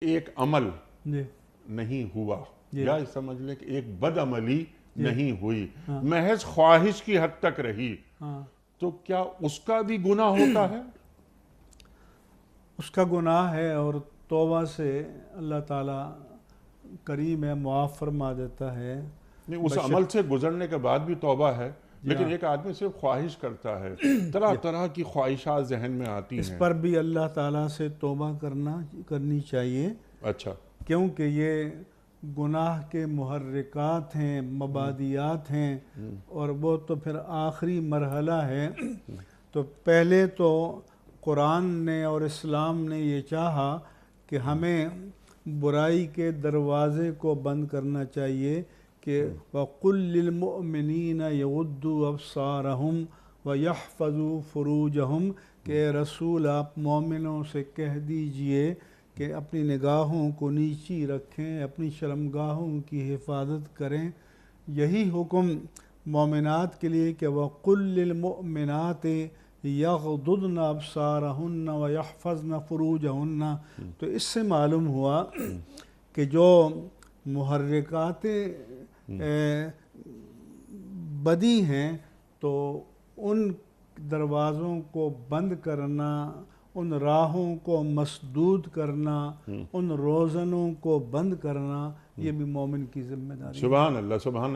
ایک عمل جی نہیں ہوا جی یا سمجھ لیں کہ ایک بد عملی جی نہیں ہوئی، ہاں محض خواہش کی حد تک رہی، ہاں تو کیا اس کا بھی گناہ ہوتا ہے؟ اس کا گناہ ہے، اور توبہ سے اللہ تعالیٰ کریم ہے، معاف فرما دیتا ہے۔ نہیں، اس بشر عمل سے گزرنے کے بعد بھی توبہ ہے، جی لیکن ہاں ایک آدمی صرف خواہش کرتا ہے، طرح طرح کی خواہشات ذہن میں آتی اس ہیں۔ پر بھی اللہ تعالیٰ سے توبہ کرنی چاہیے، اچھا کیونکہ یہ گناہ کے محرکات ہیں، مبادیات ہیں، اور وہ تو پھر آخری مرحلہ ہے۔ تو پہلے تو قرآن نے اور اسلام نے یہ چاہا کہ ہمیں برائی کے دروازے کو بند کرنا چاہیے کہ وَقُلْ لِلْمُؤْمِنِينَ يَغُضُّوا أَبْصَارَهُمْ وَيَحْفَظُوا فُرُوجَهُمْ کہ اے رسول آپ مومنوں سے کہہ دیجئے کہ اپنی نگاہوں کو نیچی رکھیں، اپنی شرمگاہوں کی حفاظت کریں۔ یہی حکم مومنات کے لیے کہ وَقُلْ لِلْمُؤْمِنَاتِ يَغْضُضْنَ أَبْصَارَهُنَّ وَيَحْفَظْنَ فُرُوجَهُنَّ۔ تو اس سے معلوم ہوا کہ جو محرکات بدی ہیں تو ان دروازوں کو بند کرنا، ان راہوں کو مسدود کرنا، ان روزنوں کو بند کرنا، یہ بھی مومن کی ذمہ داری ہے۔ سبحان اللہ، سبحان اللہ۔